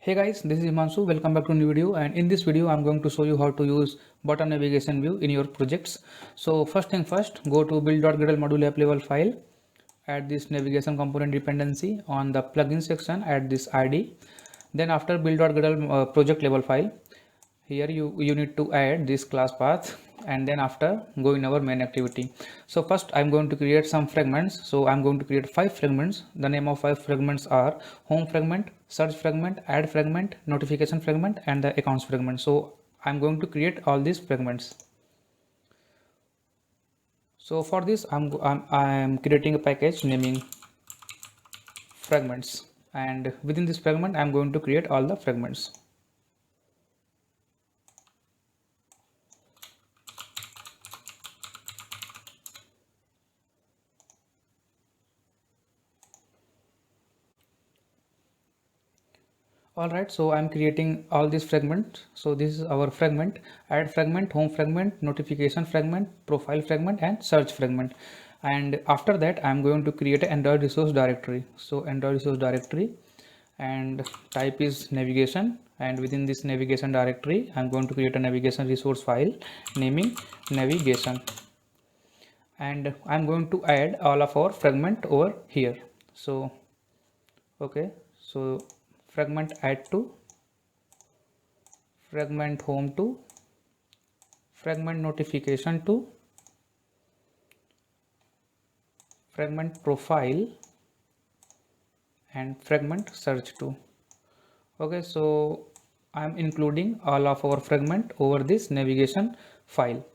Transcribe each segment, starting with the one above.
Hey guys, this is Himanshu. Welcome back to a new video, and in this video I'm going to show you how to use button navigation view in your projects. So first thing first, go to build.gradle module app level file, add this navigation component dependency. On the plugin section, add this ID. Then after build.gradle project level file, here you need to add this class path, and then after go in our main activity. So first I'm going to create some fragments. So I'm going to create 5 fragments. The name of 5 fragments are home fragment, search fragment, add fragment, notification fragment, and the accounts fragment. So I'm going to create all these fragments. So for this I'm creating a package naming fragments, and within this fragment I'm going to create all the fragments. Alright, so I'm creating all these fragments. So this is our fragment: add fragment, home fragment, notification fragment, profile fragment, and search fragment. And after that I'm going to create an Android resource directory. So Android resource directory, and type is navigation, and within this navigation directory I'm going to create a navigation resource file naming navigation, and I'm going to add all of our fragment over here. So okay, so fragment add to, fragment home to, fragment notification to, fragment profile, and fragment search to. Okay, so I'm including all of our fragment over this navigation file.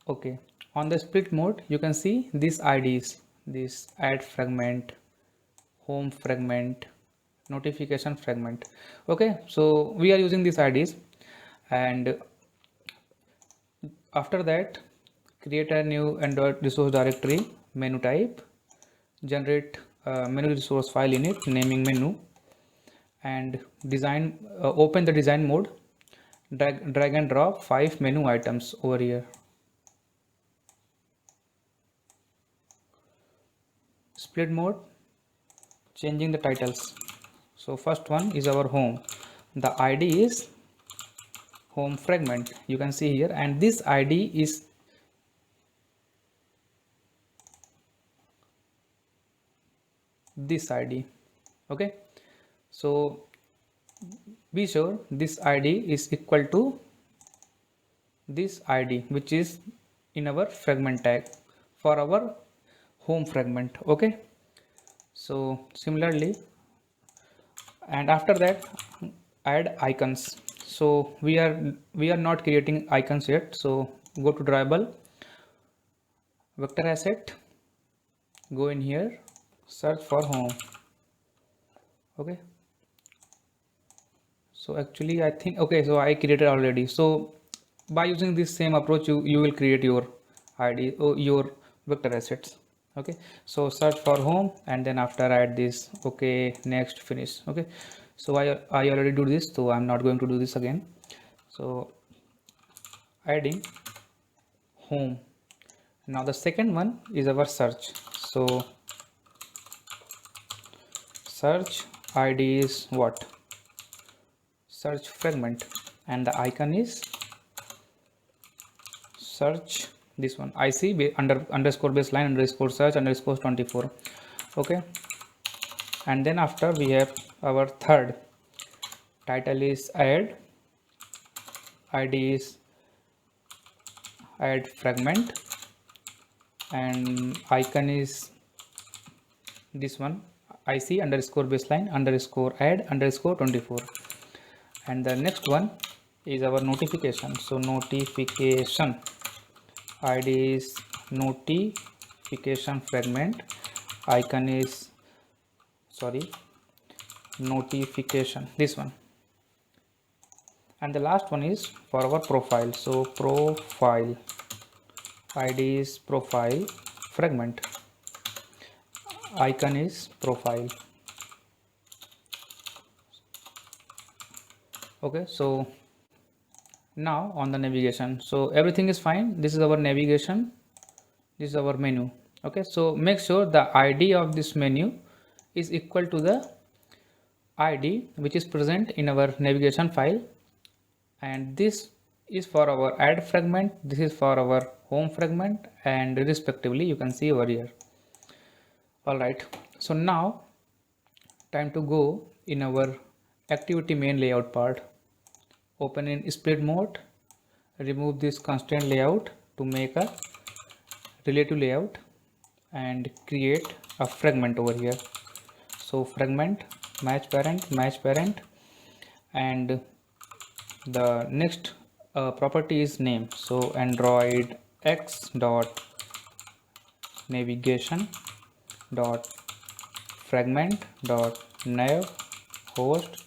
Okay, on the split mode you can see these IDs: this add fragment, home fragment, notification fragment. Okay, so we are using these IDs, and after that create a new Android resource directory, menu type, generate a menu resource file in it naming menu, and design open the design mode, drag and drop 5 menu items over here. Split mode, changing the titles. So first one is our home, the ID is home fragment, you can see here, and this ID is this ID. Okay, so be sure this ID is equal to this ID which is in our fragment tag for our home fragment. Okay, so similarly, and after that add icons. So we are not creating icons yet. So go to drawable, vector asset, go in here, search for home. Okay, so actually I think, okay, so I created already. So by using this same approach you will create your ID or your vector assets. Okay, so search for home, and then after add this. Okay, next, finish. Okay, so I already do this, so I'm not going to do this again. So adding home. Now the second one is our search. So search ID is what? Search fragment, and the icon is search, this one IC underscore baseline underscore search underscore 24. Okay, and then after we have our third, title is add, ID is add fragment, and icon is this one IC underscore baseline underscore add underscore 24. And the next one is our notification. So notification, ID is notification fragment, icon is notification, this one. And the last one is for our profile. So profile, ID is profile fragment, icon is profile. Okay, so now on the navigation, so everything is fine. This is our navigation, this is our menu. Okay, so make sure the ID of this menu is equal to the ID which is present in our navigation file, and this is for our add fragment, this is for our home fragment, and respectively you can see over here. Alright, so now time to go in our activity main layout part. Open in split mode, remove this constraint layout to make a relative layout and create a fragment over here. So fragment match parent, and the next property is name. So Android X dot navigation dot fragment dot nav host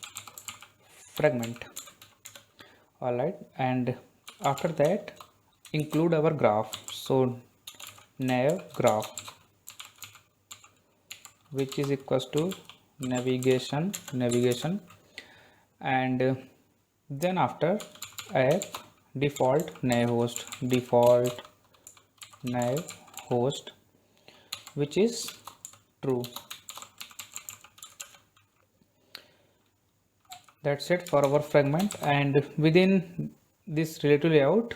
fragment. Alright, and after that include our graph. So nav graph, which is equals to navigation, and then after app default nav host, which is true. That's it for our fragment. And within this relative layout,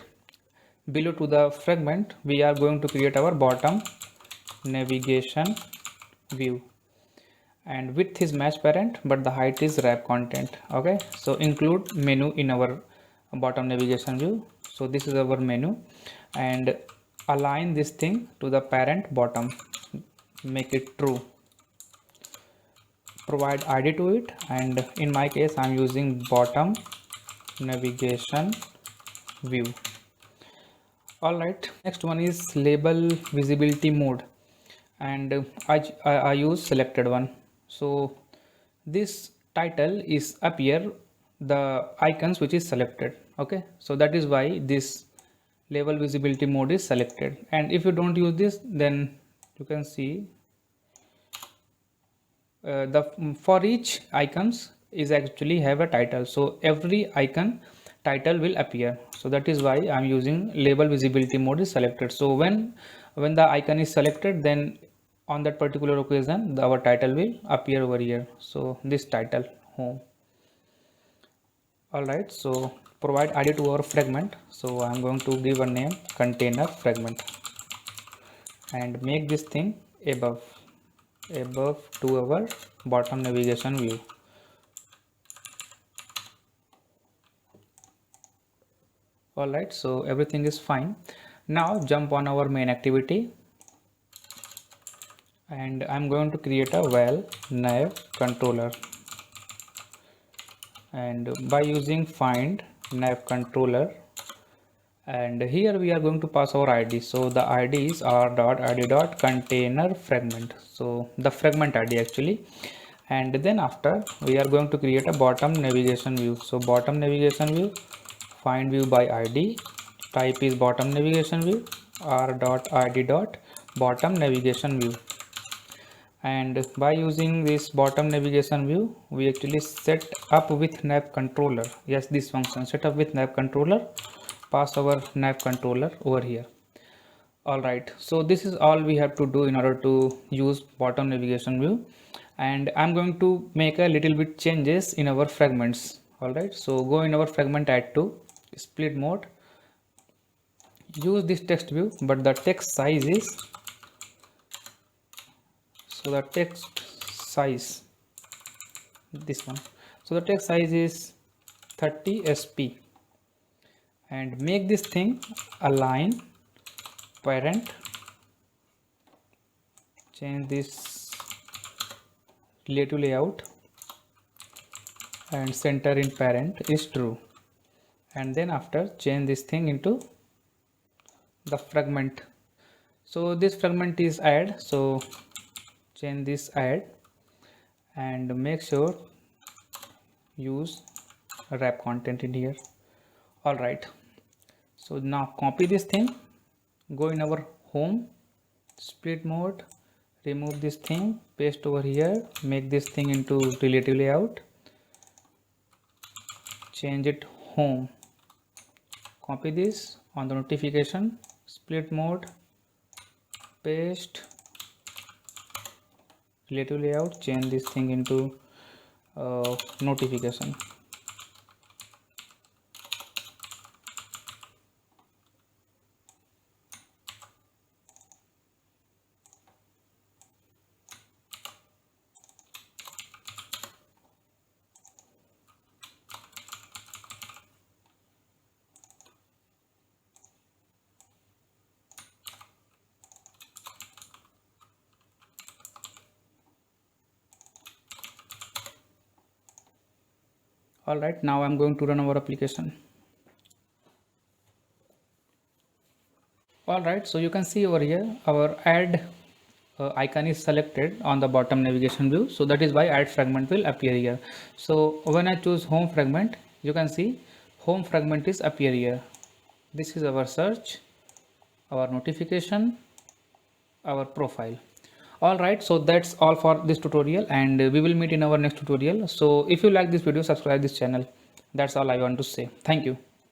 below to the fragment, we are going to create our bottom navigation view, and width is match parent but the height is wrap content. Okay, so include menu in our bottom navigation view. So this is our menu, and align this thing to the parent bottom, make it true, provide ID to it, and in my case I'm using bottom navigation view. Alright, next one is label visibility mode, and I use selected one. So this title is appear the icons which is selected. Okay, so that is why this label visibility mode is selected, and if you don't use this, then you can see for each icons is actually have a title, so every icon title will appear. So that is why I'm using label visibility mode is selected. So when the icon is selected, then on that particular occasion our title will appear over here. So this title home. Alright, so provide ID to our fragment. So I'm going to give a name container fragment and make this thing above to our bottom navigation view. Alright, so everything is fine. Now jump on our main activity, and I'm going to create a val nav controller, and by using find nav controller, and here we are going to pass our ID. So the ID is r.id.container fragment, so the fragment ID actually. And then after we are going to create a bottom navigation view. So bottom navigation view, find view by ID, type is bottom navigation view, r.id.bottom navigation view. And by using this bottom navigation view, we actually set up with nav controller. Yes, this function set up with nav controller, pass our nav controller over here. Alright, so this is all we have to do in order to use bottom navigation view, and I'm going to make a little bit changes in our fragments. Alright, so go in our fragment, add to split mode, use this text view, but the text size is, so the text size, this one, so the text size is 30 sp, and make this thing align parent, change this relative layout, and center in parent is true, and then after change this thing into the fragment. So this fragment is add, so change this add and make sure use wrap content in here. Alright, so now copy this thing, go in our home, split mode, remove this thing, paste over here, make this thing into relative layout, change it home, copy this on the notification, split mode, paste, relative layout, change this thing into notification. Alright, now I'm going to run our application. Alright, so you can see over here our add icon is selected on the bottom navigation view, so that is why add fragment will appear here. So when I choose home fragment, you can see home fragment is appear here. This is our search, our notification, our profile. Alright, so that's all for this tutorial, and we will meet in our next tutorial. So if you like this video, subscribe this channel. That's all I want to say. Thank you.